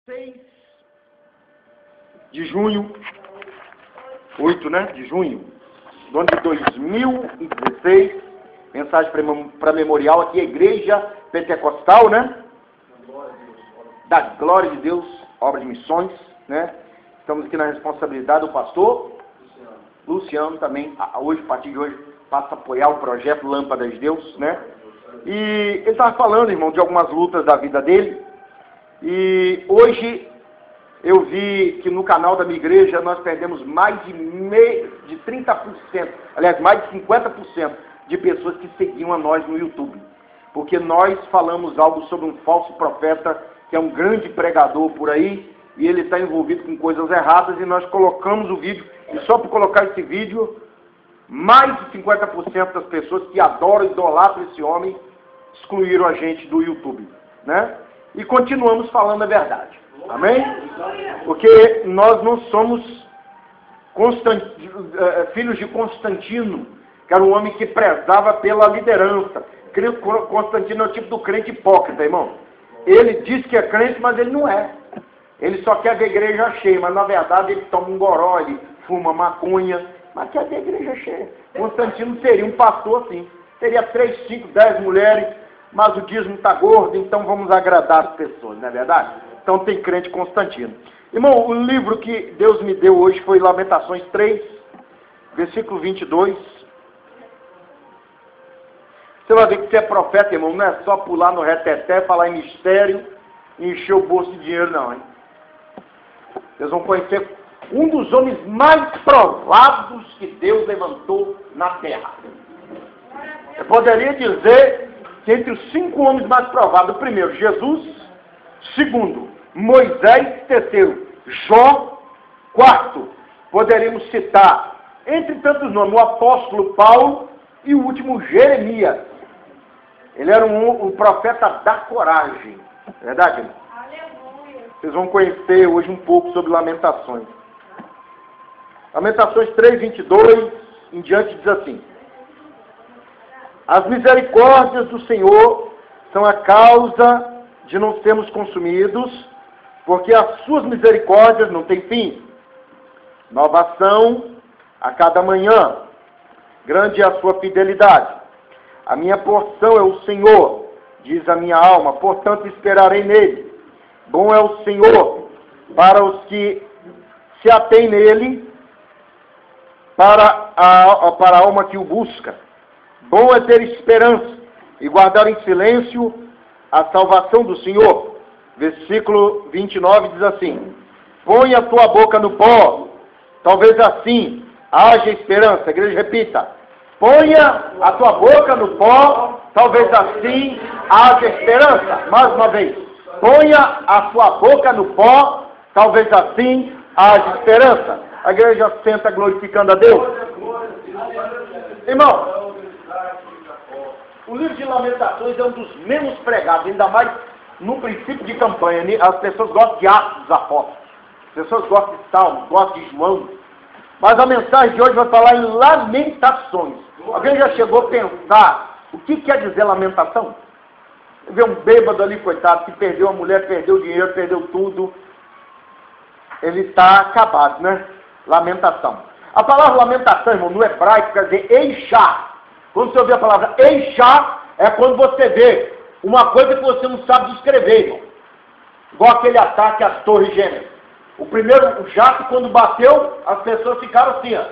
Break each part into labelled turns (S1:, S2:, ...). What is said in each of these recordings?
S1: 6 de junho, 8, né? De junho do ano de 2016, mensagem para memorial aqui, a Igreja Pentecostal, né? Da Glória de Deus, obra de missões, né? Estamos aqui na responsabilidade do pastor Luciano também, hoje, a partir de hoje, passa a apoiar o projeto Lâmpada de Deus, né? E ele estava falando, irmão, de algumas lutas da vida dele. E hoje eu vi que no canal da minha igreja nós perdemos mais de 30%, aliás, mais de 50% de pessoas que seguiam a nós no YouTube. Porque nós falamos algo sobre um falso profeta, que é um grande pregador por aí, e ele está envolvido com coisas erradas, e nós colocamos o vídeo, e só por colocar esse vídeo, mais de 50% das pessoas que adoram e idolatram esse homem, excluíram a gente do YouTube, né? E continuamos falando a verdade. Amém? Porque nós não somos filhos de Constantino, que era um homem que prezava pela liderança. Constantino é o tipo do crente hipócrita, irmão. Ele diz que é crente, mas ele não é. Ele só quer ver a igreja cheia, mas na verdade ele toma um goró, ele fuma maconha, mas quer ver a igreja cheia. Constantino seria um pastor assim. Teria 3, 5, 10 mulheres, mas o dízimo está gordo, então vamos agradar as pessoas, não é verdade? Então tem crente Constantino. Irmão, o livro que Deus me deu hoje foi Lamentações 3, versículo 22. Você vai ver que você é profeta, irmão, não é só pular no reteté, falar em mistério e encher o bolso de dinheiro, não, hein? Vocês vão conhecer um dos homens mais provados que Deus levantou na terra. Eu poderia dizer que entre os 5 homens mais provados, o primeiro, Jesus; segundo, Moisés; terceiro, Jó; quarto, poderíamos citar, entre tantos nomes, o apóstolo Paulo; e o último, Jeremias. Ele era um profeta da coragem. É verdade? Aleluia. Vocês vão conhecer hoje um pouco sobre Lamentações. Lamentações 3, 22 em diante diz assim: as misericórdias do Senhor são a causa de não sermos consumidos, porque as suas misericórdias não têm fim. Nova ação a cada manhã, grande é a sua fidelidade. A minha porção é o Senhor, diz a minha alma, portanto esperarei nele. Bom é o Senhor para os que se atêm nele, para a alma que o busca. Bom é ter esperança e guardar em silêncio a salvação do Senhor. Versículo 29 diz assim: põe a tua boca no pó, talvez assim haja esperança. A igreja repita: ponha a tua boca no pó, talvez assim haja esperança. Mais uma vez: ponha a sua boca no pó, talvez assim haja esperança. A igreja senta glorificando a Deus. Irmão, o livro de Lamentações é um dos menos pregados, ainda mais no princípio de campanha. As pessoas gostam de Atos dos Apóstolos, as pessoas gostam de Salmos, gostam de João. Mas a mensagem de hoje vai falar em lamentações. Alguém já chegou a pensar o que quer dizer lamentação? Você vê um bêbado ali, coitado, que perdeu a mulher, perdeu o dinheiro, perdeu tudo. Ele está acabado, né? Lamentação. A palavra lamentação, irmão, no hebraico quer dizer eixá. Quando você ouvir a palavra eixá, é quando você vê uma coisa que você não sabe descrever, irmão. Igual aquele ataque às Torres Gêmeas. O primeiro, o jato, quando bateu, as pessoas ficaram assim, ó,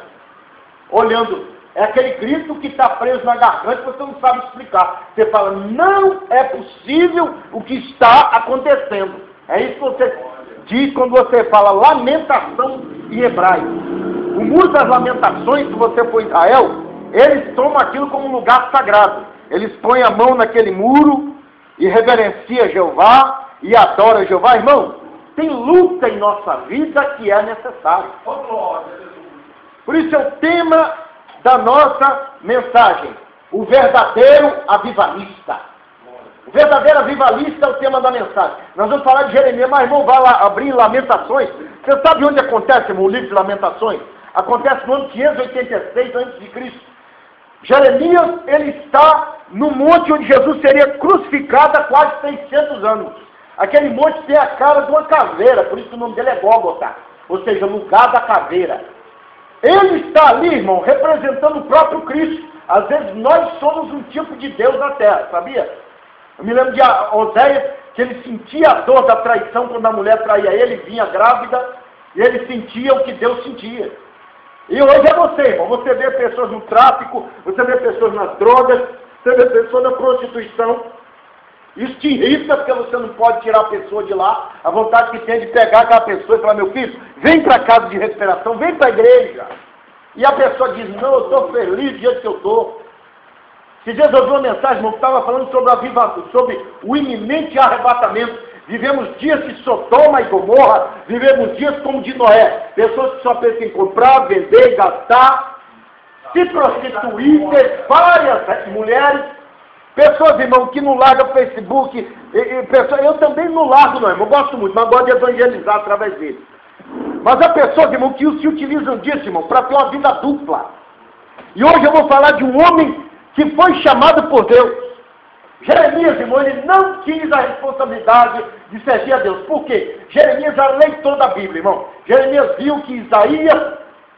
S1: olhando. É aquele grito que está preso na garganta que você não sabe explicar. Você fala: não é possível o que está acontecendo. É isso que você diz quando você fala lamentação em hebraico. O muro das lamentações, se você for em Israel, eles tomam aquilo como um lugar sagrado. Eles põem a mão naquele muro e reverenciam Jeová e adoram Jeová. Irmão, tem luta em nossa vida que é necessária. Por isso é o tema da nossa mensagem: o verdadeiro avivalista. O verdadeiro avivalista é o tema da mensagem. Nós vamos falar de Jeremias, mas irmão, vai lá abrir Lamentações. Você sabe onde acontece, irmão, o livro de Lamentações? Acontece no ano 586 a.C. Jeremias, ele está no monte onde Jesus seria crucificado há quase 600 anos. Aquele monte tem a cara de uma caveira, por isso o nome dele é Gólgota, ou seja, lugar da caveira. Ele está ali, irmão, representando o próprio Cristo. Às vezes nós somos um tipo de Deus na terra, sabia? Eu me lembro de Oséias, que ele sentia a dor da traição quando a mulher traía ele, vinha grávida, e ele sentia o que Deus sentia. E hoje é você, irmão. Você vê pessoas no tráfico, você vê pessoas nas drogas, você vê pessoas na prostituição. Isso te irrita porque você não pode tirar a pessoa de lá. A vontade que tem de pegar aquela pessoa e falar, meu filho, vem para a casa de recuperação, vem para a igreja. E a pessoa diz, não, eu estou feliz do jeito que eu estou. Esses dias eu ouvi uma mensagem, irmão, que estava falando sobre o iminente arrebatamento. Vivemos dias de Sodoma e Gomorra, vivemos dias como de Noé. Pessoas que só pensam em comprar, vender, gastar, se prostituir, ter várias mulheres. Pessoas, irmão, que não largam Facebook. Eu também não largo, não, irmão. Eu gosto muito, mas gosto de evangelizar através dele. Mas há pessoas, irmão, que se utilizam disso, irmão, para ter uma vida dupla. E hoje eu vou falar de um homem que foi chamado por Deus. Jeremias, irmão, ele não quis a responsabilidade de servir a Deus. Por quê? Jeremias era leitor da Bíblia, irmão. Jeremias viu que Isaías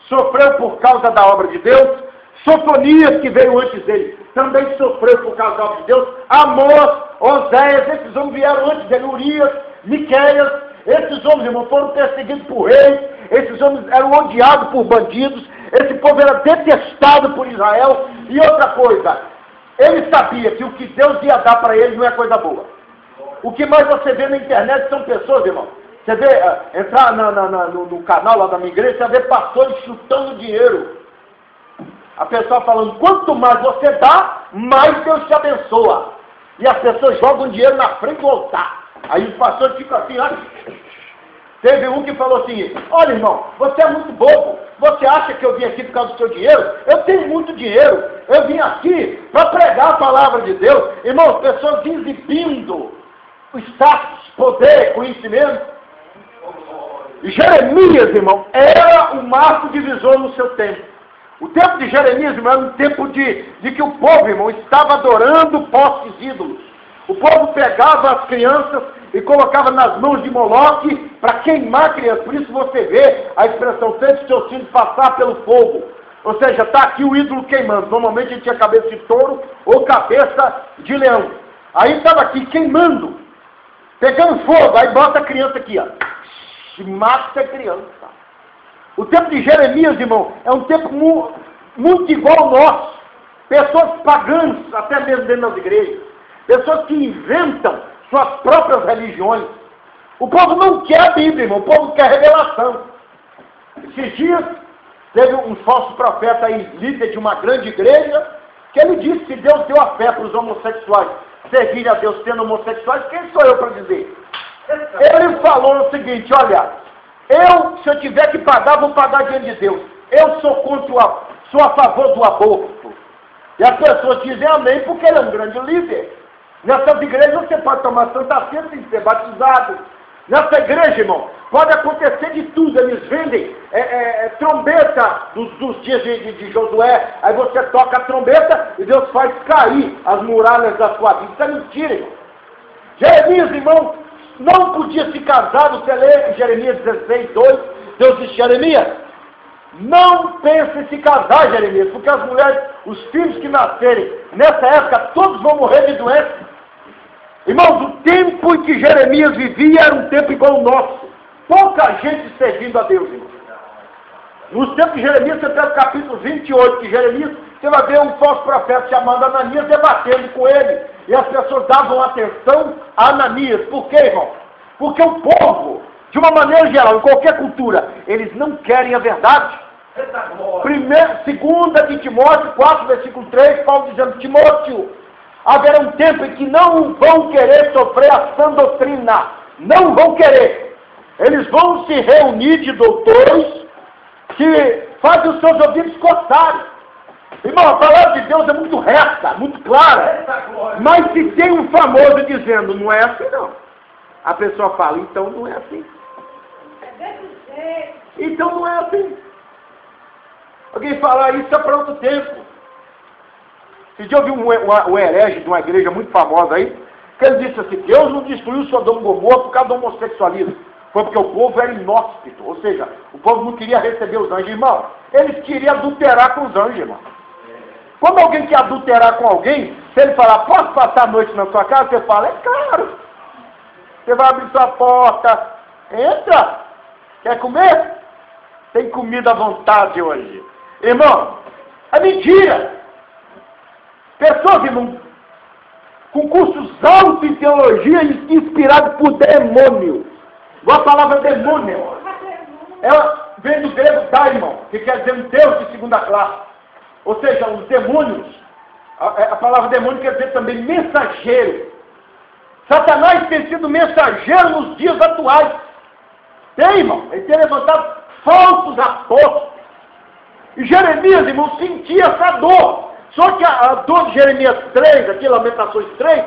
S1: sofreu por causa da obra de Deus. Sofonias, que veio antes dele, também sofreu por causa da obra de Deus. Amós, Oséias, esses homens vieram antes dele. Urias, Miqueias, esses homens, irmão, foram perseguidos por reis. Esses homens eram odiados por bandidos. Esse povo era detestado por Israel. E outra coisa, ele sabia que o que Deus ia dar para eles não é coisa boa. O que mais você vê na internet são pessoas, irmão. Você vê, entrar no canal lá da minha igreja, você vê pastores chutando dinheiro. A pessoa falando, quanto mais você dá, mais Deus te abençoa. E as pessoas jogam dinheiro na frente do altar. Aí os pastores ficam assim, ó. Teve um que falou assim, olha irmão, você é muito bobo. Você acha que eu vim aqui por causa do seu dinheiro? Eu tenho muito dinheiro. Eu vim aqui para pregar a palavra de Deus. Irmão, pessoas exibindo o status, poder, conhecimento. E Jeremias, irmão, era um marco divisor no seu tempo. O tempo de Jeremias, irmão, era um tempo de que o povo, irmão, estava adorando postes ídolos. O povo pegava as crianças e colocava nas mãos de Moloque para queimar crianças. Por isso você vê a expressão, fez os seus filhos passar pelo fogo. Ou seja, está aqui o ídolo queimando. Normalmente ele tinha cabeça de touro ou cabeça de leão. Aí estava aqui queimando, pegando fogo, aí bota a criança aqui, ó. Mata a criança. O tempo de Jeremias, irmão, é um tempo muito igual ao nosso. Pessoas pagãs, até mesmo dentro das igrejas. Pessoas que inventam suas próprias religiões. O povo não quer a Bíblia, irmão. O povo quer revelação. Esses dias, teve um falso profeta aí, líder de uma grande igreja, que ele disse que Deus deu a fé para os homossexuais servirem a Deus sendo homossexuais. Quem sou eu para dizer? Ele falou o seguinte, olha, se eu tiver que pagar, vou pagar diante de Deus. Eu sou sou a favor do aborto. E as pessoas dizem amém porque ele é um grande líder. Nessas igrejas você pode tomar Santa Ceia sem ser batizado. Nessa igreja, irmão, pode acontecer de tudo. Eles vendem trombeta dos dias de Josué. Aí você toca a trombeta e Deus faz cair as muralhas da sua vida. Isso é mentira, irmão. Jeremias, irmão, não podia se casar. Você lê em Jeremias 16, 2. Deus disse, Jeremias, não pense em se casar, Jeremias, porque as mulheres, os filhos que nascerem nessa época, todos vão morrer de doença. Irmãos, o tempo em que Jeremias vivia era um tempo igual ao nosso. Pouca gente servindo a Deus, irmão. Nos tempos de Jeremias, você pega o capítulo 28 de Jeremias, você vai ver um falso profeta chamado Ananias debatendo com ele. E as pessoas davam atenção a Ananias. Por quê, irmão? Porque o povo, de uma maneira geral, em qualquer cultura, eles não querem a verdade. Segunda de Timóteo 4, versículo 3, Paulo dizendo, Timóteo, haverá um tempo em que não vão querer sofrer a sã doutrina. Não vão querer. Eles vão se reunir de doutores que fazem os seus ouvidos coçarem. Irmão, a palavra de Deus é muito reta, muito clara. Mas se tem um famoso dizendo, não é assim não. A pessoa fala, então não é assim. Então não é assim. Alguém fala, isso é para outro tempo. Esse dia eu vi um herege de uma igreja muito famosa aí, Porque ele disse assim, Deus não destruiu Sodoma e Gomorra por causa do homossexualismo. Foi porque o povo era inóspito, ou seja, o povo não queria receber os anjos, irmão. Eles queriam adulterar com os anjos, irmão. Quando alguém quer adulterar com alguém, se ele falar, posso passar a noite na sua casa? Você fala, é claro. Você vai abrir sua porta, entra. Quer comer? Tem comida à vontade hoje. Irmão, é mentira. Pessoas, irmão, com cursos altos em teologia inspirados por demônio. Igual a palavra demônio. Ela vem do grego daimon, que quer dizer um Deus de segunda classe. Ou seja, os demônios, a palavra demônio quer dizer também mensageiro. Satanás tem sido mensageiro nos dias atuais. Tem, irmão. Ele tem levantado falsos apóstolos. E Jeremias, irmão, sentia essa dor. Só que a dor de Jeremias 3, aqui, Lamentações 3,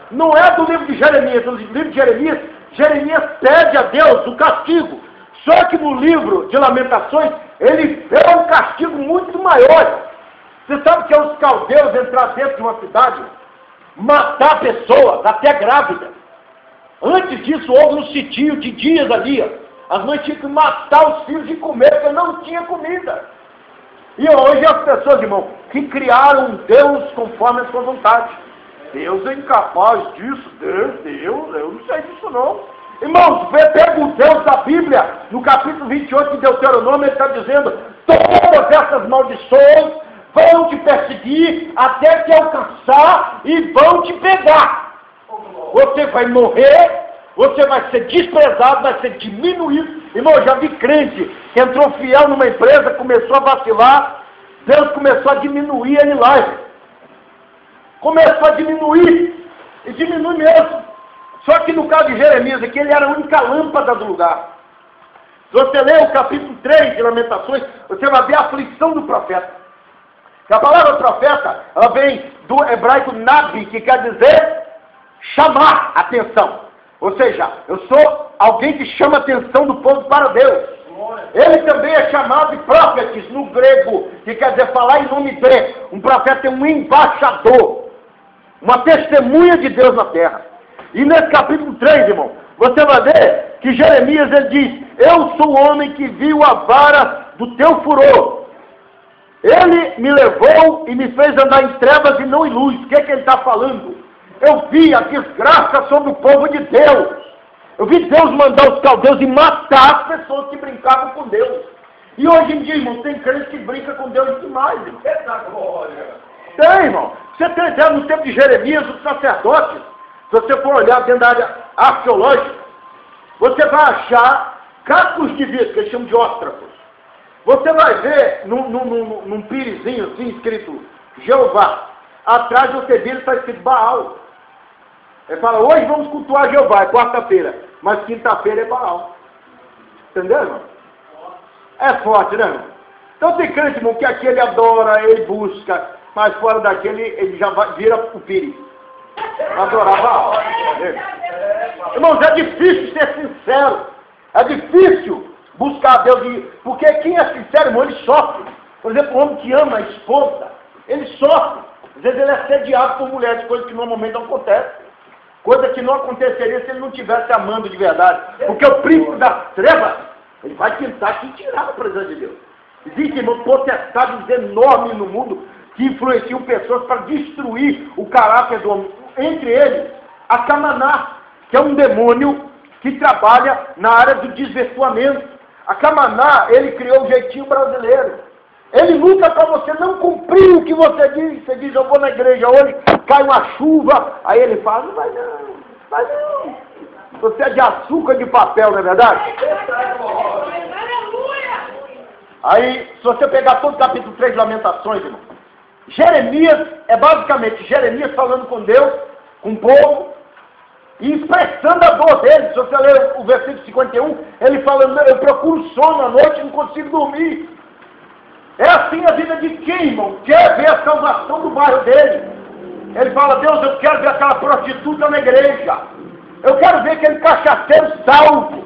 S1: não é do livro de Jeremias. No livro de Jeremias, Jeremias pede a Deus o castigo. Só que no livro de Lamentações, ele vê um castigo muito maior. Você sabe que é os caldeus entrar dentro de uma cidade, matar pessoas, até grávidas. Antes disso, houve um sitio de dias ali. As mães tinham que matar os filhos de comer, porque não tinha comida. E hoje as pessoas, irmão, que criaram um Deus conforme a sua vontade. Deus é incapaz disso, Deus, eu não sei disso não. Irmãos, pega o Deus da Bíblia, no capítulo 28 de Deuteronômio, ele está dizendo, todas essas maldições vão te perseguir até te alcançar e vão te pegar. Você vai morrer, você vai ser desprezado, vai ser diminuído. Irmão, eu já vi crente que entrou fiel numa empresa, começou a vacilar, Deus começou a diminuir ele lá. Começou a diminuir, e diminui mesmo. Só que no caso de Jeremias aqui, ele era a única lâmpada do lugar. Se você ler o capítulo 3 de Lamentações, você vai ver a aflição do profeta. A palavra profeta, ela vem do hebraico nabi, que quer dizer chamar atenção. Ou seja, eu sou alguém que chama a atenção do povo para Deus. Ele também é chamado de prófetes no grego, que quer dizer falar em nome de. Um profeta é um embaixador, uma testemunha de Deus na terra. E nesse capítulo 3, irmão, você vai ver que Jeremias ele diz, eu sou o homem que viu a vara do teu furor. Ele me levou e me fez andar em trevas e não em luz. O que é que ele está falando? Eu vi a desgraça sobre o povo de Deus. Eu vi Deus mandar os caldeus e matar as pessoas que brincavam com Deus. E hoje em dia, irmão, tem crente que brinca com Deus demais, irmão. Tem, irmão. Você tem ideia, no tempo de Jeremias, os sacerdotes, se você for olhar dentro da área arqueológica, você vai achar cacos de vidro, que eles chamam de óstracos. Você vai ver num pirizinho assim, escrito Jeová. Atrás você vira está escrito Baal. Ele fala, hoje vamos cultuar Jeová, é quarta-feira. Mas quinta-feira é Baal. Entendeu, irmão? É forte, né, irmão? Então tem crente, irmão, que aqui ele adora, ele busca, mas fora daqui ele já vira o pires. Adorar Baal. Irmãos, é difícil ser sincero. É difícil buscar a Deus, porque quem é sincero, irmão, ele sofre. Por exemplo, o homem que ama a esposa, ele sofre. Às vezes ele é sediado por mulheres, coisa que normalmente não acontece. Coisa que não aconteceria se ele não estivesse amando de verdade. Porque o príncipe das trevas, ele vai tentar te tirar da presença de Deus. Existem, irmão, potestades enormes no mundo que influenciam pessoas para destruir o caráter do homem. Entre eles, a Camaná, que é um demônio que trabalha na área do desvirtuamento. A Camaná, ele criou o jeitinho brasileiro. Ele luta para você não cumprir o que você diz. Você diz, eu vou na igreja hoje, cai uma chuva. Aí ele fala, não vai não, vai não. Você é de açúcar de papel, não é verdade? Aí, se você pegar todo o capítulo 3 de Lamentações, irmão, Jeremias, é basicamente Jeremias falando com Deus, com o povo, e expressando a dor dele. Se você ler o versículo 51, ele falando, eu procuro sono à noite e não consigo dormir. É assim a vida de quem, irmão? Quer ver a salvação do bairro dele. Ele fala, Deus, eu quero ver aquela prostituta na igreja. Eu quero ver aquele cachaceiro salvo.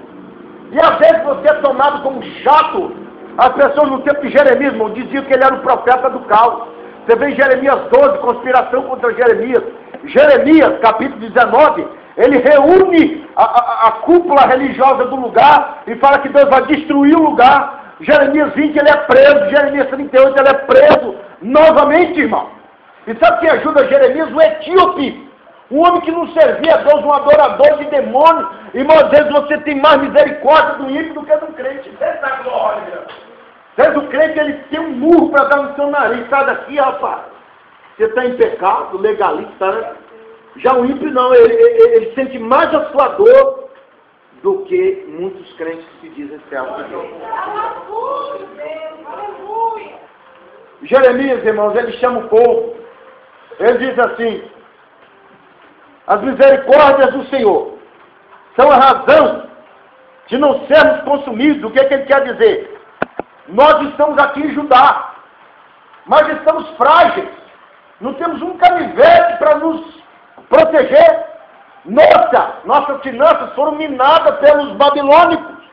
S1: E às vezes você é tomado como chato. As pessoas no tempo de Jeremias, irmão, diziam que ele era o profeta do caos. Você vê em Jeremias 12, conspiração contra Jeremias. Jeremias, capítulo 19, ele reúne a cúpula religiosa do lugar e fala que Deus vai destruir o lugar. Jeremias 20, ele é preso. Jeremias 38, ele é preso novamente, irmão. E sabe quem ajuda Jeremias? O etíope. Um homem que não servia a Deus, um adorador de demônios. Irmão, às vezes você tem mais misericórdia do ímpio do que do crente. Essa glória. Às vezes o crente, ele tem um murro para dar no seu nariz. Sai daqui, rapaz. Você está em pecado, legalista, né? Já o ímpio não, ele sente mais a sua dor do que muitos crentes que se dizem servos de Deus. Jeremias, irmãos, ele chama o povo. Ele diz assim: as misericórdias do Senhor são a razão de não sermos consumidos. O que é que ele quer dizer? Nós estamos aqui em Judá, mas estamos frágeis. Não temos um canivete para nos proteger. Nossas finanças foram minadas pelos babilônicos.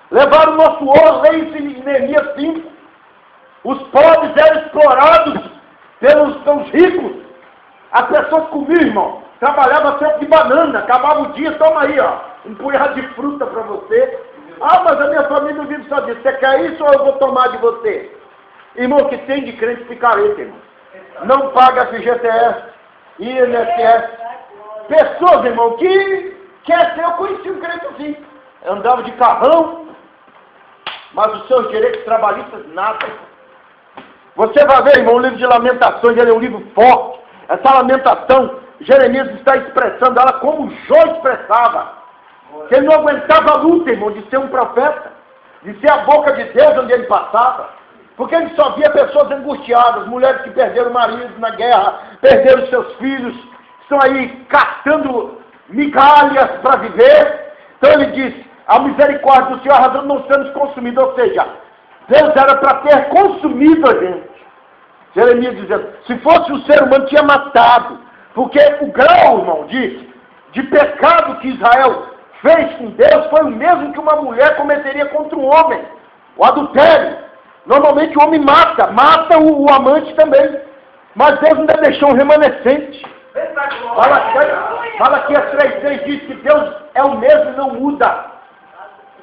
S1: Levaram o nosso ouro, leia isso em Neemias 5. Os pobres eram explorados pelos ricos. As pessoas comiam, irmão. Trabalhava sempre de banana. Acabava o dia, toma aí, ó, um punhado de fruta para você. Ah, mas a minha família não vive só disso. Você quer isso ou eu vou tomar de você? Irmão, que tem de crente picareta, irmão. Não paga FGTS, INSS. Pessoas, irmão, que quer ser, eu conheci um crente assim. Andava de carrão, mas os seus direitos trabalhistas, nada. Você vai ver, irmão, o livro de Lamentações, ele é um livro forte. Essa lamentação, Jeremias está expressando ela como Jó expressava. Que ele não aguentava a luta, irmão, de ser um profeta, de ser a boca de Deus onde ele passava. Porque ele só via pessoas angustiadas, mulheres que perderam o marido na guerra, perderam seus filhos, estão aí caçando migalhas para viver. Então ele diz: a misericórdia do Senhor, a razão de não sermos consumidos. Ou seja, Deus era para ter consumido a gente. Jeremias dizendo, se fosse o ser humano tinha matado. Porque o grau, irmão, de pecado que Israel fez com Deus foi o mesmo que uma mulher cometeria contra um homem. O adultério. Normalmente o homem mata o amante também. Mas Deus ainda deixou um remanescente. Malaquias 3:6 diz que Deus é o mesmo e não muda.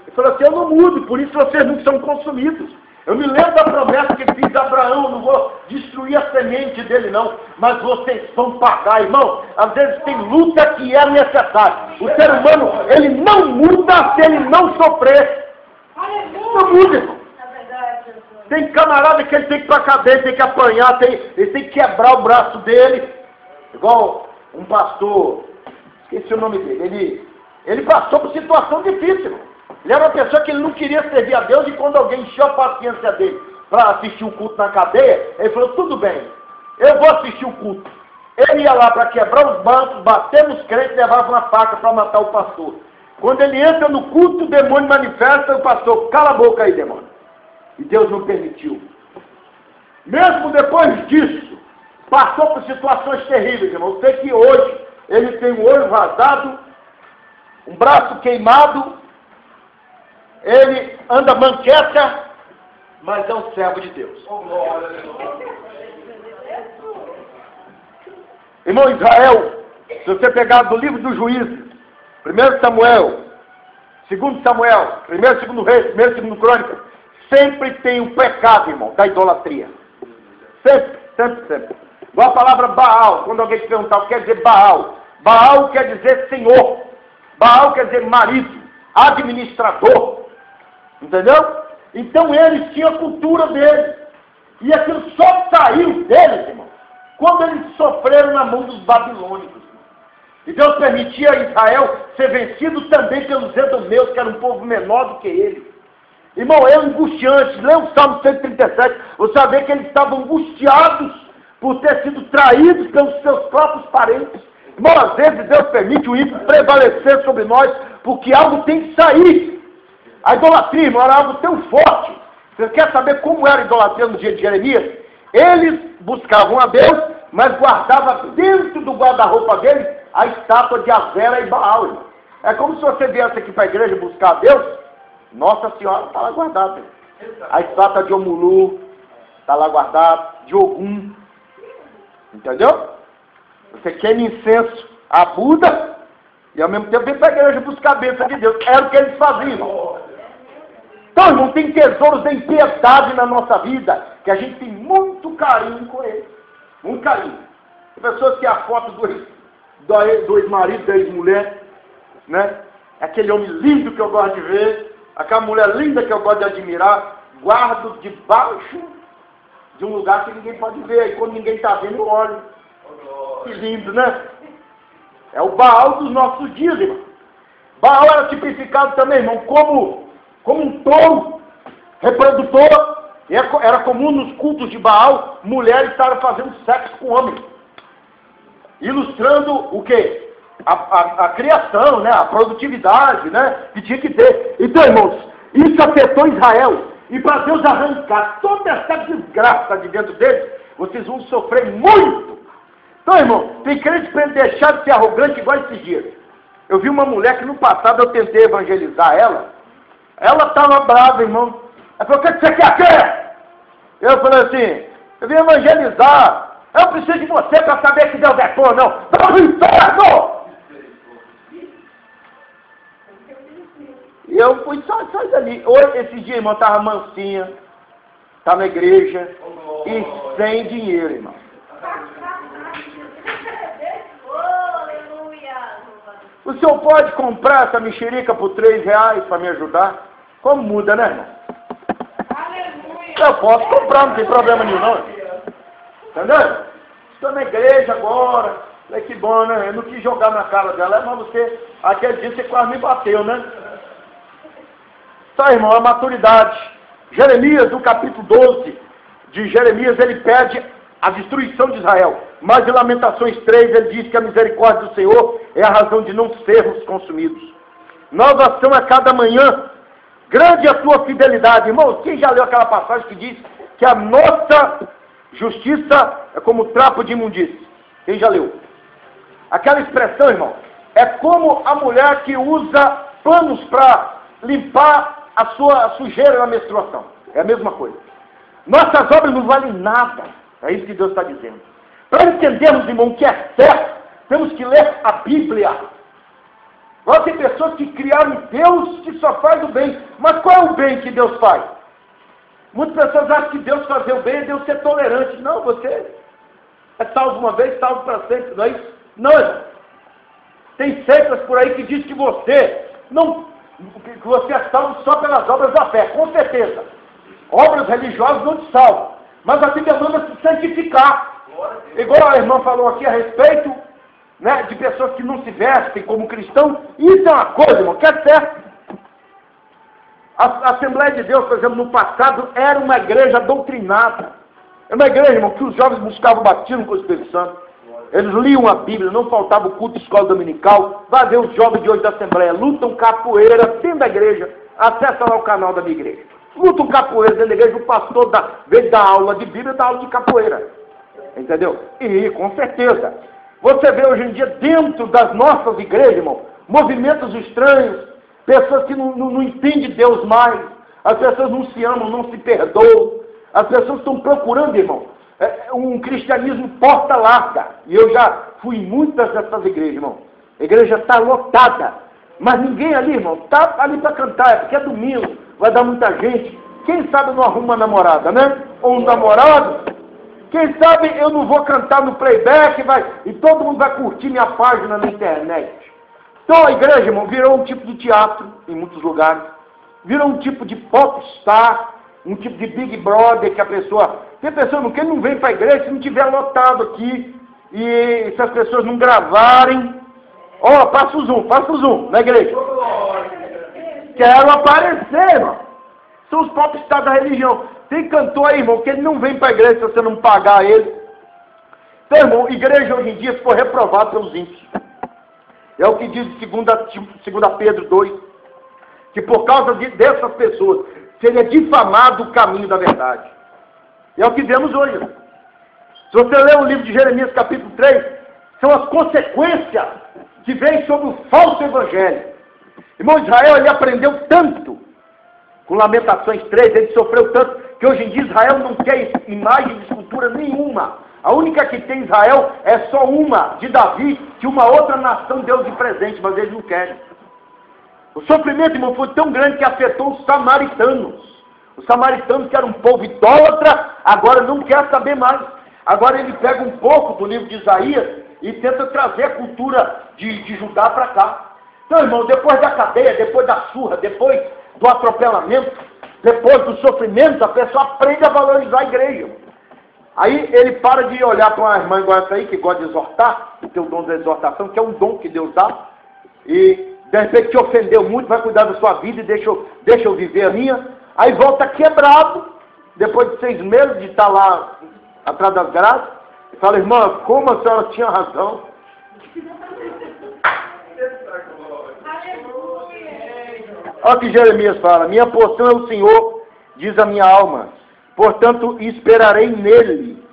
S1: Ele falou assim: eu não mudo, por isso vocês não são consumidos. Eu me lembro da promessa que fiz a Abraão: eu não vou destruir a semente dele não, mas vocês vão pagar, irmão. Às vezes tem luta que é necessária. O ser humano, ele não muda se ele não sofrer. Não muda, irmão. Tem camarada que ele tem que ir para a cadeia, tem que apanhar, ele tem que quebrar o braço dele. Igual um pastor, esqueci o nome dele, ele passou por situação difícil. Ele era uma pessoa que ele não queria servir a Deus, e quando alguém encheu a paciência dele para assistir o culto na cadeia, ele falou: tudo bem, eu vou assistir o culto. Ele ia lá para quebrar os bancos, bater nos crentes, levava uma faca para matar o pastor. Quando ele entra no culto, o demônio manifesta, e o pastor: cala a boca aí, demônio. E Deus não permitiu. Mesmo depois disso, passou por situações terríveis, irmão. Sei que hoje ele tem um olho vazado, um braço queimado, ele anda manqueca, mas é um servo de Deus. Irmão, Israel, se você pegar do livro dos Juízes, 1 Samuel, 2 Samuel, 1 e 2 Reis, 1 e 2 Crônicas, sempre tem o pecado, irmão, da idolatria. Sempre. Igual a palavra Baal, quando alguém te perguntar o que quer dizer Baal. Baal quer dizer Senhor. Baal quer dizer marido, administrador. Entendeu? Então eles tinham a cultura deles. E aquilo só saiu deles, irmão, quando eles sofreram na mão dos babilônicos. E Deus permitia a Israel ser vencido também pelos edomeus, que era um povo menor do que ele. Irmão, é angustiante. Lê o Salmo 137, você vai ver que eles estavam angustiados por ter sido traídos pelos seus próprios parentes. Irmão, às vezes Deus permite o ímpio prevalecer sobre nós, porque algo tem que sair. A idolatria, irmão, era algo tão forte. Você quer saber como era a idolatria no dia de Jeremias? Eles buscavam a Deus, mas guardavam dentro do guarda-roupa deles a estátua de Azera e Baal, irmão. É como se você viesse aqui para a igreja buscar a Deus. Nossa Senhora está lá guardada. A estátua de Omulu está lá guardada, de Ogum. Entendeu? Você queima incenso a Buda e ao mesmo tempo vem para a igreja buscar a bênção de Deus. Era o que eles faziam, irmão. Então, irmão, tem tesouros em piedade na nossa vida, que a gente tem muito carinho com eles. Muito carinho. Tem pessoas que a foto do ex-marido, da ex-mulher, né? Aquele homem lindo que eu gosto de ver, aquela mulher linda que eu gosto de admirar, guardo debaixo de um lugar que ninguém pode ver. E quando ninguém está vendo, eu olho. Que lindo, né? É o Baal dos nossos dias, irmão. Baal era tipificado também, irmão, como um touro reprodutor. Era comum nos cultos de Baal, mulheres estarem fazendo sexo com homens. Ilustrando o quê? A criação, né? A produtividade, né? Que tinha que ter. Então, irmãos, isso afetou Israel. E para Deus arrancar toda essa desgraça de dentro deles, vocês vão sofrer muito. Então, irmão, tem crente para ele deixar de ser arrogante igual esses dias. Eu vi uma mulher que no passado eu tentei evangelizar ela. Ela estava brava, irmão. Ela falou, o que você quer aqui? Eu falei assim, eu vim evangelizar. Eu preciso de você para saber que Deus é bom, não. Vamos pro inferno! E eu fui só dali. Hoje, esse dia, irmão, estava mansinha, estava na igreja, e sem dinheiro, irmão. O senhor pode comprar essa mexerica por R$3 para me ajudar? Como muda, né, irmão? Eu posso comprar, não tem problema nenhum, não. Entendeu? Estou na igreja agora. Falei, que bom, né? Eu não quis jogar na cara dela, mas você, aquele dia você quase me bateu, né? Tá, irmão, a maturidade. Jeremias, no capítulo 12 de Jeremias, ele pede a destruição de Israel. Mas em Lamentações 3, ele diz que a misericórdia do Senhor é a razão de não sermos consumidos. Nova ação a cada manhã. Grande é a tua fidelidade. Irmão, quem já leu aquela passagem que diz que a nossa justiça é como trapo de imundície? Quem já leu? Aquela expressão, irmão, é como a mulher que usa panos para limpar a sua sujeira na menstruação. É a mesma coisa. Nossas obras não valem nada. É isso que Deus está dizendo. Para entendermos, irmão, o que é certo, temos que ler a Bíblia. Agora tem pessoas que criaram Deus que só faz o bem. Mas qual é o bem que Deus faz? Muitas pessoas acham que Deus fazer o bem é Deus ser tolerante. Não, você é salvo uma vez, salvo para sempre. Não é isso? Não, irmão. Tem seitas por aí que diz que você é salvo só pelas obras da fé. Com certeza. Obras religiosas não te salvam. Mas a Bíblia manda se santificar. Igual a irmã falou aqui a respeito, né, de pessoas que não se vestem como cristão. Isso é uma coisa, irmão, que é certo. A Assembleia de Deus, por exemplo, no passado, era uma igreja doutrinada. Era uma igreja, irmão, que os jovens buscavam o batismo com o Espírito Santo. Eles liam a Bíblia, não faltava o culto de escola dominical. Vai ver os jovens de hoje da Assembleia, lutam capoeira dentro da igreja. Acessa lá o canal da minha igreja. Lutam capoeira dentro da igreja, o pastor veio dar aula de Bíblia, dá aula de capoeira. Entendeu? E, com certeza, você vê hoje em dia, dentro das nossas igrejas, irmão, movimentos estranhos, pessoas que não entendem Deus mais, as pessoas não se amam, não se perdoam, as pessoas estão procurando, irmão, um cristianismo porta larga. E eu já fui em muitas dessas igrejas, irmão. A igreja está lotada, mas ninguém ali, irmão, está ali para cantar, é porque é domingo, vai dar muita gente. Quem sabe eu não arrumo uma namorada, né? Ou um namorado. Quem sabe eu não vou cantar no playback e todo mundo vai curtir minha página na internet. Então a igreja, irmão, virou um tipo de teatro em muitos lugares. Virou um tipo de popstar, um tipo de Big Brother que a pessoa... Tem pessoa que não vem para a igreja se não tiver lotado aqui. E se as pessoas não gravarem... Ó, passa o zoom na igreja. Quero aparecer, irmão. São os popstars da religião. Tem cantor aí, irmão, que ele não vem para a igreja se você não pagar ele. Então, irmão, igreja hoje em dia ficou reprovada pelos ímpios. É o que diz em 2 Pedro 2, que por causa dessas pessoas seria difamado o caminho da verdade. É o que vemos hoje. Irmão. Se você ler o livro de Jeremias, capítulo 3, são as consequências que vêm sobre o falso evangelho. Irmão, Israel, ele aprendeu tanto com Lamentações 3, ele sofreu tanto, que hoje em dia Israel não quer imagem de escultura nenhuma. A única que tem Israel é só uma, de Davi, que uma outra nação deu de presente, mas eles não querem. O sofrimento, irmão, foi tão grande que afetou os samaritanos. Os samaritanos, que eram um povo idólatra, agora não quer saber mais. Agora ele pega um pouco do livro de Isaías e tenta trazer a cultura de Judá para cá. Então, irmão, depois da cadeia, depois da surra, depois do atropelamento, depois do sofrimento, a pessoa aprende a valorizar a igreja. Aí ele para de olhar para uma irmã igual essa aí, que gosta de exortar, que tem o dom da exortação, que é um dom que Deus dá, e de repente te ofendeu muito, vai cuidar da sua vida e deixa eu viver a minha. Aí volta quebrado, depois de 6 meses de estar lá atrás das grades, e fala, irmã, como a senhora tinha razão. Olha o que Jeremias fala, minha porção é o Senhor, diz a minha alma, portanto esperarei nele.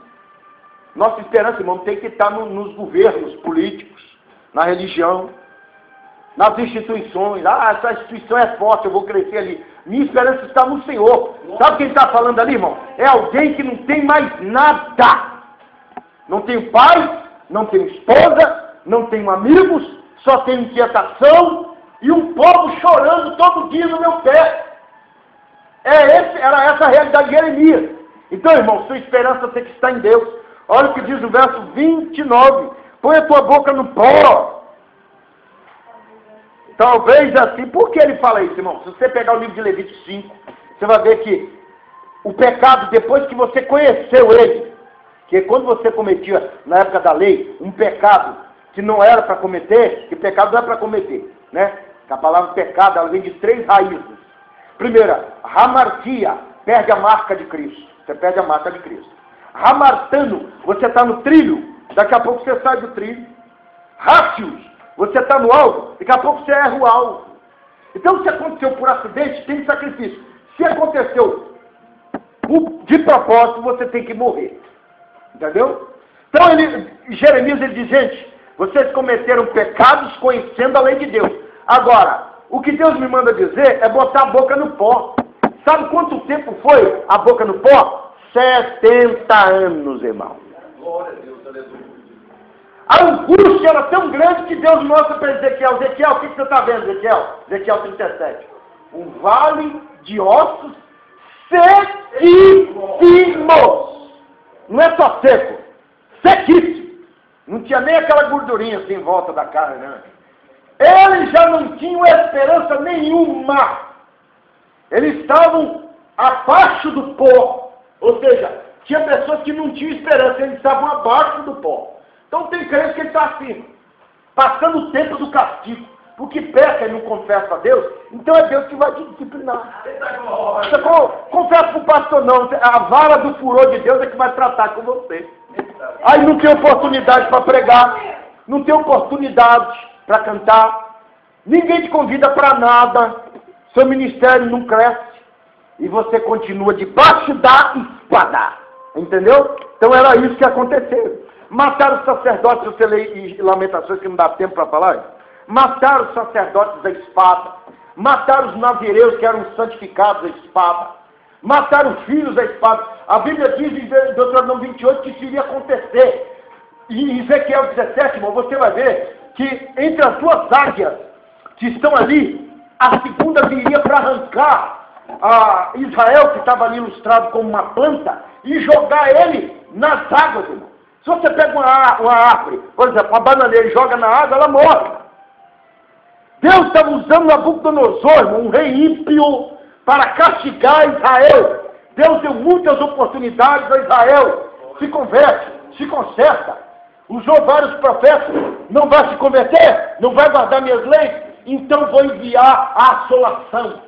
S1: Nossa esperança, irmão, tem que estar nos governos políticos, na religião, nas instituições. Ah, essa instituição é forte, eu vou crescer ali. Minha esperança está no Senhor. Sabe quem está falando ali, irmão? É alguém que não tem mais nada. Não tem pai, não tem esposa, não tem amigos, só tem inquietação e um povo chorando todo dia no meu pé. Era essa a realidade de Jeremias. Então, irmão, sua esperança tem que estar em Deus. Olha o que diz o verso 29. Põe a tua boca no pó. Talvez assim, por que ele fala isso, irmão? Se você pegar o livro de Levítico 5, você vai ver que o pecado, depois que você conheceu ele, que quando você cometia, na época da lei, um pecado que não era para cometer, que pecado não é para cometer, né? Que a palavra pecado, ela vem de 3 raízes. Primeira, hamartia, perde a marca de Cristo. Você perde a marca de Cristo. Hamartano, você está no trilho, daqui a pouco você sai do trilho. Rácios, você está no alvo, daqui a pouco você erra o alvo. Então, se aconteceu por acidente, tem sacrifício. Se aconteceu de propósito, você tem que morrer. Entendeu? Então, Jeremias, ele diz, gente, vocês cometeram pecados conhecendo a lei de Deus. Agora, o que Deus me manda dizer é botar a boca no pó. Sabe quanto tempo foi a boca no pó? 70 anos, irmão. Glória a Deus, aleluia. A angústia era tão grande que Deus mostra para Ezequiel. Ezequiel, o que você está vendo, Ezequiel? Ezequiel 37. Um vale de ossos sequíssimos. Não é só seco, sequíssimo. Não tinha nem aquela gordurinha assim em volta da carne, né? Eles já não tinham esperança nenhuma. Eles estavam abaixo do pó. Ou seja, tinha pessoas que não tinham esperança, eles estavam abaixo do pó. Então tem crente que ele está acima, passando o tempo do castigo, porque peca e não confessa a Deus, então é Deus que vai te disciplinar. Você confessa para o pastor não, a vara do furor de Deus é que vai tratar com você. Aí não tem oportunidade para pregar, não tem oportunidade para cantar, ninguém te convida para nada, seu ministério não cresce, e você continua debaixo da espada, entendeu? Então era isso que aconteceu. Mataram os sacerdotes, se você lê em Lamentações, que não dá tempo para falar, mataram os sacerdotes da espada, mataram os nazireus que eram santificados da espada, mataram os filhos da espada. A Bíblia diz em Deuteronômio 28 que isso iria acontecer. E em Ezequiel 17, irmão, você vai ver que entre as 2 águias que estão ali, a segunda viria para arrancar a Israel, que estava ali ilustrado como uma planta, e jogar ele nas águas, irmão. Se você pega uma árvore, por exemplo, uma bananeira e joga na água, ela morre. Deus estava usando Nabucodonosor, um rei ímpio, para castigar Israel. Deus deu muitas oportunidades a Israel. Se converte, se conserta. Usou vários profetas. Não vai se converter? Não vai guardar minhas leis? Então vou enviar a assolação.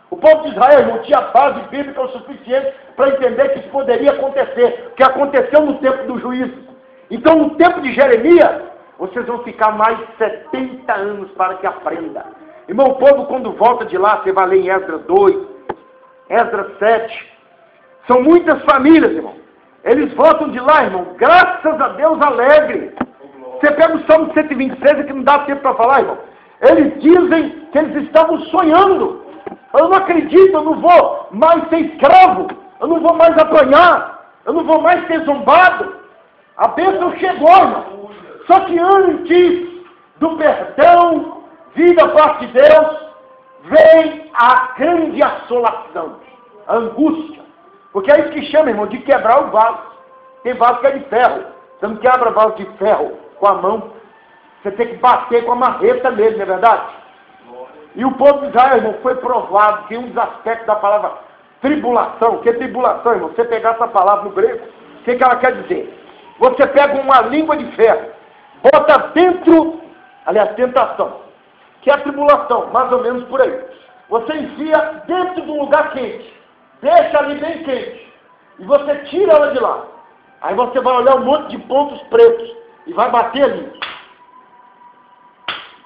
S1: O povo de Israel não tinha base bíblica o suficiente para entender que isso poderia acontecer, que aconteceu no tempo do juízo. Então, no tempo de Jeremias, vocês vão ficar mais 70 anos para que aprenda. Irmão, o povo quando volta de lá, você vai ler em Esdras 2, Esdras 7, são muitas famílias, irmão. Eles voltam de lá, irmão, graças a Deus, alegre. Você pega o Salmo 126, que não dá tempo para falar, irmão. Eles dizem que eles estavam sonhando. Eu não acredito, eu não vou mais ser escravo, eu não vou mais apanhar, eu não vou mais ser zombado. A bênção chegou, irmão. Só que antes do perdão, vida da parte de Deus, vem a grande assolação, a angústia. Porque é isso que chama, irmão, de quebrar o vaso. Tem vaso que é de ferro. Você não quebra vaso de ferro com a mão. Você tem que bater com a marreta nele, não é verdade? E o povo de Israel, irmão, foi provado que um dos aspectos da palavra tribulação, que é tribulação, irmão, você pegar essa palavra no grego, o que ela quer dizer? Você pega uma língua de ferro, bota dentro, aliás, tentação, que é a tribulação, mais ou menos por aí. Você enfia dentro de um lugar quente, deixa ali bem quente, e você tira ela de lá. Aí você vai olhar um monte de pontos pretos, e vai bater ali,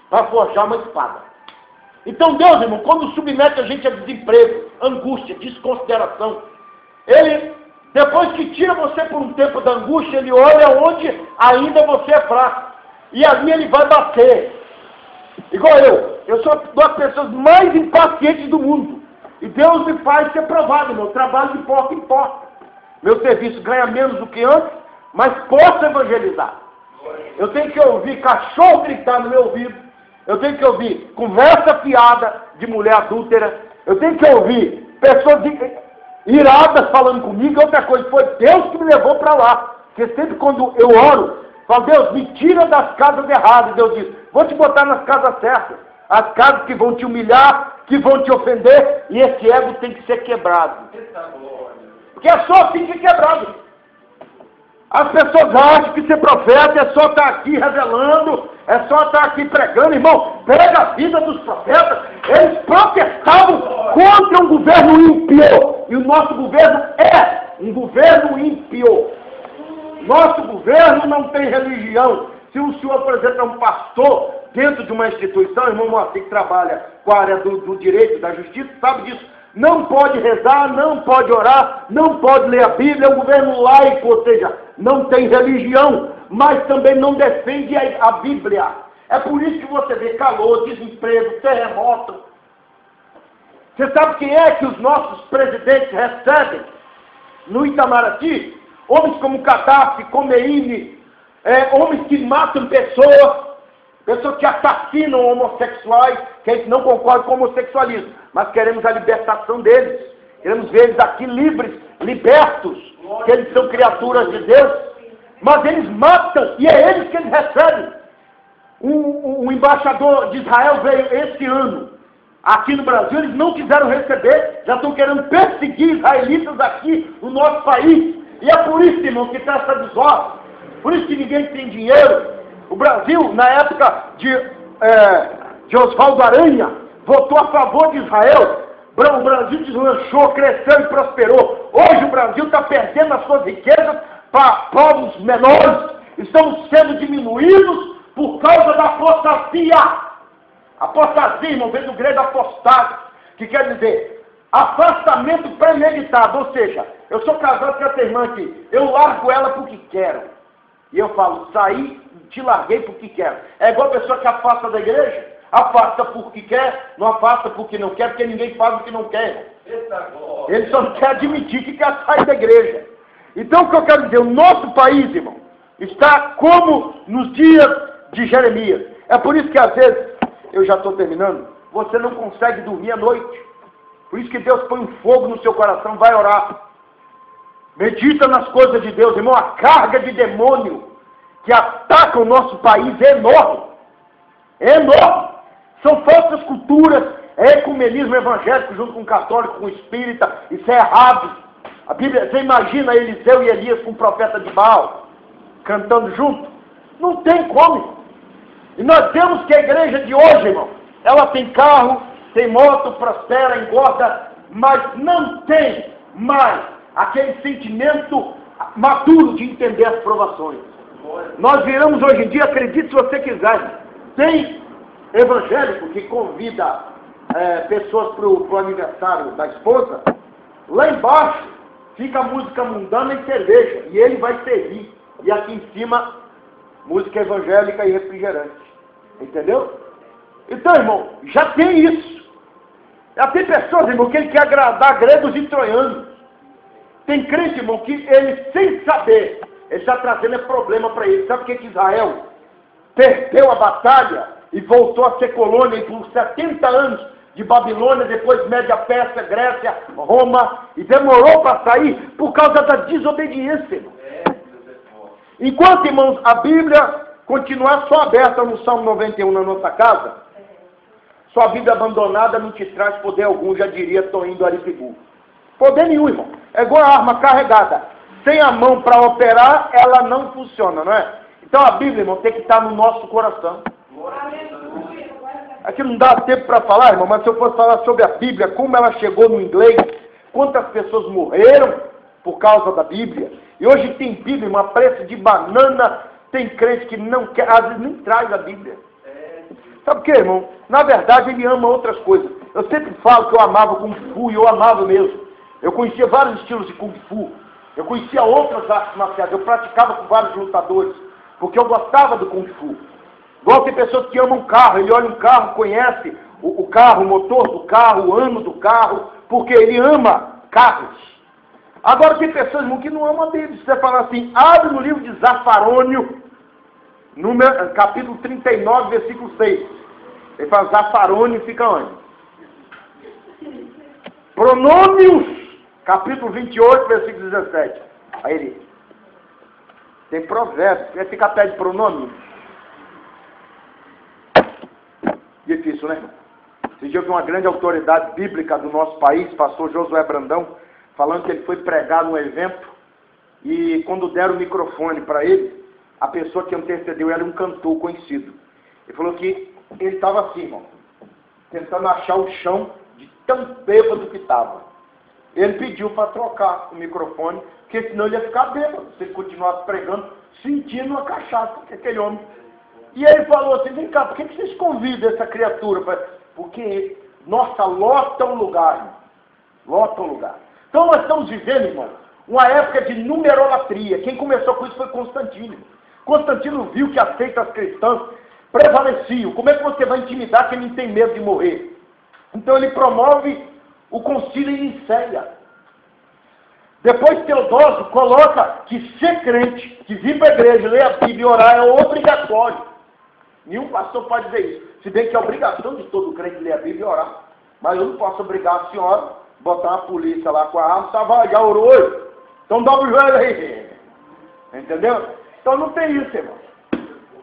S1: para forjar uma espada. Então Deus, irmão, quando submete a gente a desemprego, angústia, desconsideração, Ele, depois que tira você por um tempo da angústia, Ele olha onde ainda você é fraco. E ali Ele vai bater. Igual eu sou uma das pessoas mais impacientes do mundo. E Deus me faz ser provado, meu trabalho de porta em porta. Meu serviço ganha menos do que antes, mas posso evangelizar. Eu tenho que ouvir cachorro gritar no meu ouvido. Eu tenho que ouvir conversa fiada de mulher adúltera. Eu tenho que ouvir pessoas iradas falando comigo. Outra coisa, foi Deus que me levou para lá. Porque sempre quando eu oro, falo, Deus, me tira das casas erradas. Deus diz, vou te botar nas casas certas. As casas que vão te humilhar, que vão te ofender. E esse ego tem que ser quebrado. Porque é só assim que é quebrado. As pessoas acham que ser profeta é só estar aqui revelando, é só estar aqui pregando. Irmão, pega a vida dos profetas. Eles protestavam contra um governo ímpio. E o nosso governo é um governo ímpio. Nosso governo não tem religião. Se o senhor, por exemplo, é um pastor dentro de uma instituição, irmão Moacir, que trabalha com a área do direito, da justiça, sabe disso. Não pode rezar, não pode orar, não pode ler a Bíblia, é um governo laico, ou seja, não tem religião, mas também não defende a Bíblia. É por isso que você vê calor, desemprego, terremoto. Você sabe quem é que os nossos presidentes recebem no Itamaraty? Homens como Gaddafi, Khomeini, homens que matam pessoas que assassinam homossexuais, que a gente não concorda com o homossexualismo, mas queremos a libertação deles. Queremos ver eles aqui livres, libertos, que eles são criaturas de Deus, mas eles matam, e é eles que eles recebem. O embaixador de Israel veio esse ano, aqui no Brasil, eles não quiseram receber, já estão querendo perseguir israelitas aqui no nosso país, e é por isso, irmão, que está essa desordem, por isso que ninguém tem dinheiro. O Brasil, na época de Oswaldo Aranha, votou a favor de Israel. O Brasil deslanchou, cresceu e prosperou. Hoje o Brasil está perdendo as suas riquezas para povos menores. Estamos sendo diminuídos por causa da apostasia. Apostasia, irmão, vem do grego apostado, que quer dizer afastamento premeditado. Ou seja, eu sou casado com essa irmã aqui, eu largo ela porque quero. E eu falo, saí, te larguei porque quero. É igual a pessoa que afasta da igreja, afasta porque quer, não afasta porque não quer, porque ninguém faz o que não quer. Ele só não quer admitir que quer sair da igreja. Então o que eu quero dizer, o nosso país, irmão, está como nos dias de Jeremias. É por isso que às vezes, eu já estou terminando, você não consegue dormir à noite. Por isso que Deus põe um fogo no seu coração, vai orar. Medita nas coisas de Deus, irmão. A carga de demônio que ataca o nosso país é enorme. É enorme. São falsas culturas, é ecumenismo evangélico junto com o católico, com o espírita. Isso é errado. A Bíblia, você imagina Eliseu e Elias com o profeta de Baal cantando junto? Não tem como. E nós temos que a igreja de hoje, irmão, ela tem carro, tem moto, prospera, engorda, mas não tem mais aquele sentimento maduro de entender as provações. Nós viramos hoje em dia, acredite se você quiser, tem evangélico que convida pessoas para o aniversário da esposa, lá embaixo fica a música mundana e cerveja, e ele vai servir, e aqui em cima, música evangélica e refrigerante. Entendeu? Então, irmão, já tem isso. Já tem pessoas, irmão, que ele quer agradar gregos e troianos. Tem crente, irmão, que ele, sem saber, Ele está trazendo problema para ele. Sabe o que Israel perdeu a batalha e voltou a ser colônia por 70 anos de Babilônia, depois Média Pérsia, Grécia, Roma, e demorou para sair por causa da desobediência, irmão. Enquanto, irmãos, a Bíblia continuar só aberta no Salmo 91 na nossa casa, sua vida abandonada não te traz poder algum, já diria Toinho Aripibu. Poder nenhum, irmão. É igual a arma carregada. Sem a mão para operar, ela não funciona, não é? Então a Bíblia, irmão, tem que estar no nosso coração. Aqui não dá tempo para falar, irmão, mas se eu fosse falar sobre a Bíblia, como ela chegou no inglês, quantas pessoas morreram por causa da Bíblia. E hoje tem Bíblia, irmão, a preço de banana, tem crente que não quer, às vezes nem traz a Bíblia. Sabe o que, irmão? Na verdade, ele ama outras coisas. Eu sempre falo que eu amava Kung Fu, e eu amava mesmo. Eu conhecia vários estilos de Kung Fu. Eu conhecia outras artes marciais. Eu praticava com vários lutadores, porque eu gostava do Kung Fu. Igual tem pessoas que amam carro, ele olha um carro, conhece o carro, o motor do carro, o ano do carro, porque ele ama carros. Agora tem pessoas, irmão, que não amam a Bíblia. Se você falar assim, abre no livro de Zafarônio, capítulo 39, versículo 6. Ele fala, Zafarônio fica onde? Pronômios, capítulo 28, versículo 17. Aí ele, tem provérbios, quer ficar perto de pronômio? Difícil, né? Esse dia eu vi uma grande autoridade bíblica do nosso país, pastor Josué Brandão, falando que ele foi pregar num evento e quando deram o microfone para ele, a pessoa que antecedeu era um cantor conhecido. Ele falou que ele estava assim, irmão, tentando achar o chão de tão bêbado que estava. Ele pediu para trocar o microfone, porque senão ele ia ficar bêbado, se ele continuasse pregando, sentindo uma cachaça, que aquele homem. E ele falou assim, vem cá, por que vocês convidam essa criatura? Porque, nossa, lota o lugar, irmão. Lota o lugar. Então nós estamos vivendo, irmão, uma época de numerolatria. Quem começou com isso foi Constantino. Constantino viu que as seitas cristãs prevaleciam. Como é que você vai intimidar quem não tem medo de morrer? Então ele promove o concílio em Nicéia. Depois Teodósio coloca que ser crente, que vir para a igreja, ler a Bíblia e orar é obrigatório. Nenhum pastor pode dizer isso. Se bem que é obrigação de todo crente ler a Bíblia e orar. Mas eu não posso obrigar a senhora, botar uma polícia lá com a arma, já orou hoje? Então dobra o joelho aí. Entendeu? Então não tem isso, irmão.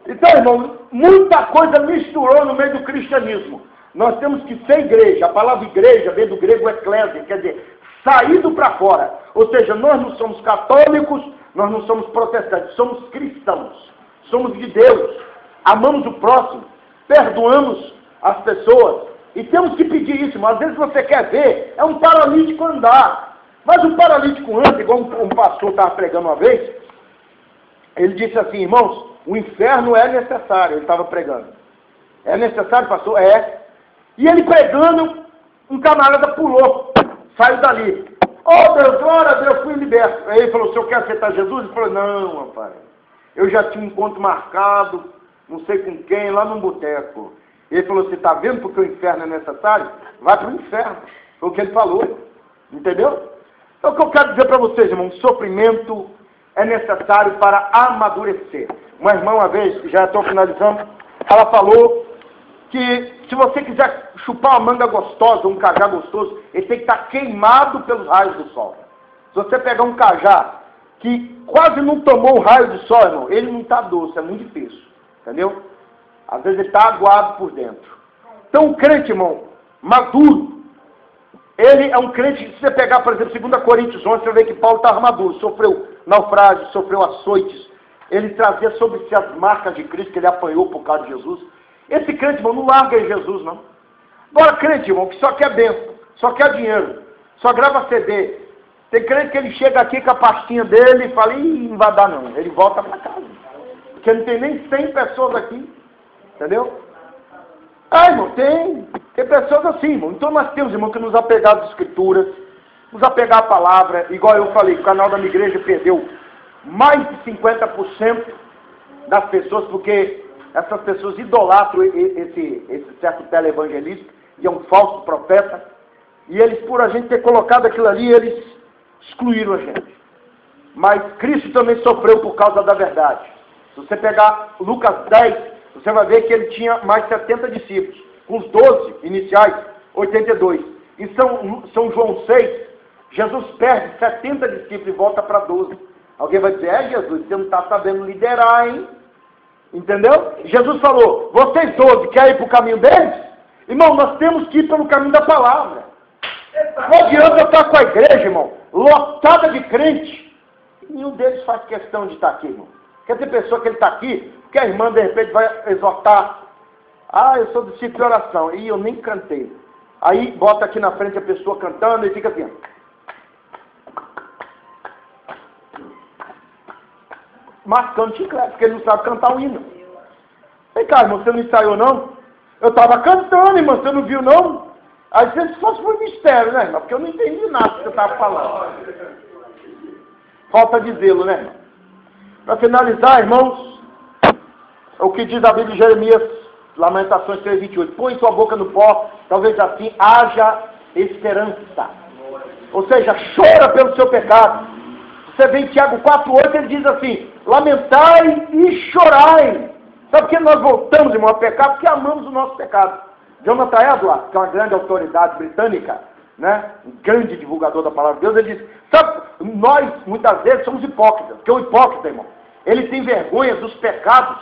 S1: Então, irmão, muita coisa misturou no meio do cristianismo. Nós temos que ser igreja. A palavra igreja vem do grego eclésia, quer dizer, saído para fora. Ou seja, nós não somos católicos, nós não somos protestantes, somos cristãos. Somos de Deus. Amamos o próximo, perdoamos as pessoas. E temos que pedir isso, mas às vezes você quer ver, é um paralítico andar. Mas um paralítico anda, igual um pastor estava pregando uma vez, ele disse assim, irmãos, o inferno é necessário, ele estava pregando. É necessário, pastor? É. E ele pregando, um camarada pulou, saiu dali. Oh Deus, glória a Deus, fui liberto. Aí ele falou, o senhor quer aceitar Jesus? Ele falou, não, rapaz, eu já tinha um encontro marcado, não sei com quem, lá num boteco. Ele falou, você está vendo porque o inferno é necessário? Vai para o inferno. Foi o que ele falou. Entendeu? Então o que eu quero dizer para vocês, irmão, sofrimento é necessário para amadurecer. Uma irmã, uma vez, já estou finalizando, ela falou que se você quiser chupar uma manga gostosa, um cajá gostoso, ele tem que estar queimado pelos raios do sol. Se você pegar um cajá que quase não tomou o raio do sol, irmão, ele não está doce, é muito difícil. Entendeu? Às vezes ele está aguado por dentro. Então o crente, irmão, maduro, ele é um crente, se você pegar, por exemplo, 2 Coríntios 11, você vê que Paulo estava maduro, sofreu naufrágio, sofreu açoites, ele trazia sobre si as marcas de Cristo que ele apanhou por causa de Jesus. Esse crente, irmão, não larga Jesus, não. Agora, crente, irmão, que só quer bênção, só quer dinheiro, só grava CD. Tem crente que ele chega aqui com a pastinha dele e fala, ih, não vai dar não, ele volta para casa. Porque não tem nem 100 pessoas aqui. Entendeu? Ah, irmão, tem pessoas assim, irmão. Então nós temos, irmão, que nos apegar às escrituras, nos apegar à palavra, igual eu falei, o canal da minha igreja perdeu mais de 50% das pessoas, porque essas pessoas idolatram esse certo televangelista, que é um falso profeta, e eles, por a gente ter colocado aquilo ali, eles excluíram a gente. mas Cristo também sofreu por causa da verdade. Se você pegar Lucas 10, você vai ver que ele tinha mais 70 discípulos, com os 12 iniciais, 82. Em São João 6, Jesus perde 70 discípulos e volta para 12. Alguém vai dizer, Jesus, você não está sabendo liderar, hein? Entendeu? Jesus falou, vocês 12 querem ir para o caminho deles? Irmão, nós temos que ir pelo caminho da palavra. Não adianta eu estar com a igreja, irmão, lotada de crente. Nenhum deles faz questão de estar aqui, irmão. Quer ter pessoa que ele está aqui, porque a irmã de repente vai exortar. Eu sou discípulo de oração. E eu nem cantei. Aí bota aqui na frente a pessoa cantando e fica assim. Mascando chiclete, porque ele não sabe cantar um hino. Vem cá, irmão, você não ensaiou não? Eu estava cantando, irmão, você não viu não? Aí se fosse por mistério, né, irmão? Porque eu não entendi nada do que eu estava falando. Falta de zelo, né, irmão? Para finalizar, irmãos, o que diz a Bíblia de Jeremias, Lamentações 3:28. Põe sua boca no pó, talvez assim haja esperança. Ou seja, chora pelo seu pecado. Você vê em Tiago 4:8, ele diz assim, lamentai e chorai. Sabe por que nós voltamos, irmão, a pecar? Porque amamos o nosso pecado. Jonathan Edwards, que é uma grande autoridade britânica, né? Um grande divulgador da palavra de Deus, ele diz, sabe, nós muitas vezes somos hipócritas, porque o hipócrita, irmão, ele tem vergonha dos pecados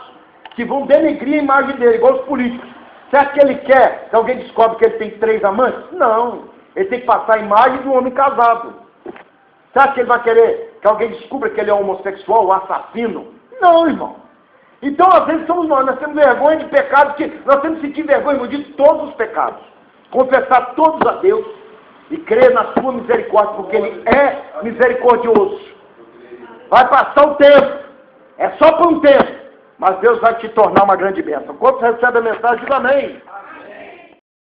S1: que vão denegrir a imagem dele, igual os políticos. Você acha que ele quer que alguém descobre que ele tem 3 amantes? Não, ele tem que passar a imagem de um homem casado. Você acha que ele vai querer que alguém descubra que ele é homossexual, um assassino? Não, irmão. Então, às vezes, somos nós temos vergonha de pecados, que nós temos que sentir vergonha, irmão, de todos os pecados. Confessar todos a Deus e crer na sua misericórdia, porque Ele é misericordioso. Vai passar o tempo, é só por um tempo, mas Deus vai te tornar uma grande bênção. Quantos recebem a mensagem, diz amém.